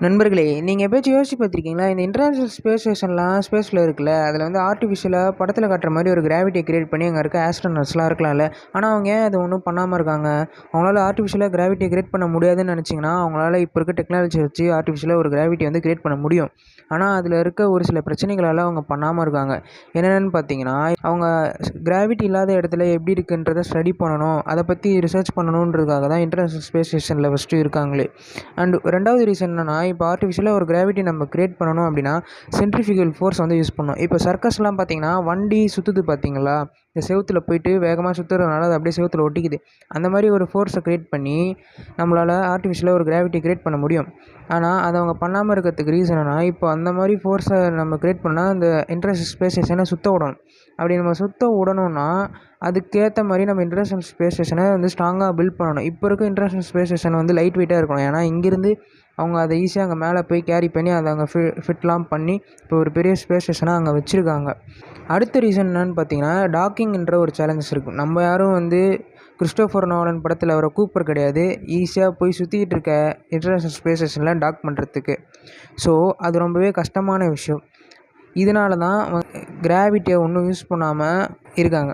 நண்பர்களே, நீங்கள் எப்பயாச்சும் யோசிச்சு பார்த்துருக்கீங்களா? இந்த இன்டர்நேஷனல் ஸ்பேஸ் ஸ்டேஷன்லாம் ஸ்பேஸில் இருக்குல்ல, அதில் வந்து ஆர்டிஃபிஷியலாக படத்தில் காட்டுற மாதிரி ஒரு கிராவிட்டியை கிரியேட் பண்ணி அங்கே இருக்க ஆஸ்ட்ரோனட்ஸ்லாம் இருக்கலாம்ல. ஆனால் அவங்க ஏன் அதை ஒன்றும் பண்ணாமல் இருக்காங்க? அவங்களால ஆர்டிஃபிஷியலாக கிராவிட்டியை கிரியேட் பண்ண முடியாதுன்னு நினச்சிங்கன்னா, அவங்களால இப்போ இருக்க டெக்னாலஜி வச்சு ஆர்டிஃபிஷியலாக ஒரு கிராவிட்டி வந்து கிரியேட் பண்ண முடியும். ஆனால் அதில் இருக்க ஒரு சில பிரச்சனைகளால் அவங்க பண்ணாமல் இருக்காங்க. என்னென்னு பார்த்தீங்கன்னா, அவங்க கிராவிட்டி இல்லாத இடத்துல எப்படி இருக்குன்றதை ஸ்டடி பண்ணணும், அதை பற்றி ரிசர்ச் பண்ணணுன்றதுக்காக தான் இன்டர்நேஷனல் ஸ்பேஸ் ஸ்டேஷனில் ஃபஸ்ட்டு இருக்காங்களே. அண்ட் ரெண்டாவது ரீசன் என்னென்னா, இப்போ ஆர்டிஃபிஷியலாக ஒரு கிராவிட்டி நம்ம கிரியேட் பண்ணணும் அப்படின்னா சென்ட்ரிஃபியூகல் ஃபோர்ஸ் வந்து யூஸ் பண்ணணும். இப்போ சர்க்கஸ்லாம் பார்த்தீங்கன்னா வண்டி சுற்றுது பார்த்தீங்களா, இந்த செவுத்தில் போயிட்டு வேகமாக சுற்றுறதுனால அது அப்படியே செவுத்தில் ஒட்டிக்குது. அந்த மாதிரி ஒரு ஃபோர்ஸை க்ரியேட் பண்ணி நம்மளால் ஆர்டிஃபிஷியலாக ஒரு கிராவிட்டி கிரியேட் பண்ண முடியும். ஆனால் அதை அவங்க பண்ணாமல் இருக்கிறதுக்கு ரீசன் என்னன்னா, இப்போ அந்த மாதிரி ஃபோர்ஸை நம்ம கிரியேட் பண்ணால் அந்த இன்டர்நேஷனல் ஸ்பேஸ் ஸ்டேஷனை சுற்ற விடணும். அப்படி நம்ம சுற்ற விடணும்னா அதுக்கேற்ற மாதிரி நம்ம இன்டர்நேஷனல் ஸ்பேஸ் ஸ்டேஷனை வந்து ஸ்ட்ராங்காக பில்ட் பண்ணணும். இப்போ இருக்க இன்டர்நேஷனல் ஸ்பேஸ் ஸ்டேஷன் வந்து லைட் வெயிட்டாக இருக்கணும். ஏன்னா இங்கேருந்து அவங்க அதை ஈஸியாக அங்கே மேலே போய் கேரி பண்ணி அதை அங்கே ஃபிட்லாம் பண்ணி இப்போ ஒரு பெரிய ஸ்பேஸ் ஸ்டேஷனாக அங்கே வச்சுருக்காங்க. அடுத்த ரீசன் என்னன்னு பார்த்தீங்கன்னா, டாக்கிங்ன்ற ஒரு சேலஞ்சஸ் இருக்கும். நம்ம யாரும் வந்து கிறிஸ்டோஃபர் நோலன் படத்தில் அவரை கூப்பர் கிடையாது, ஈஸியாக போய் சுற்றிக்கிட்டு இருக்க இன்டர்நேஷனல் ஸ்பேஸ் ஸ்டேஷனில் டாக் பண்ணுறதுக்கு. ஸோ அது ரொம்பவே கஷ்டமான விஷயம். இதனால தான் கிராவிட்டியை ஒன்றும் யூஸ் பண்ணாமல் இருக்காங்க.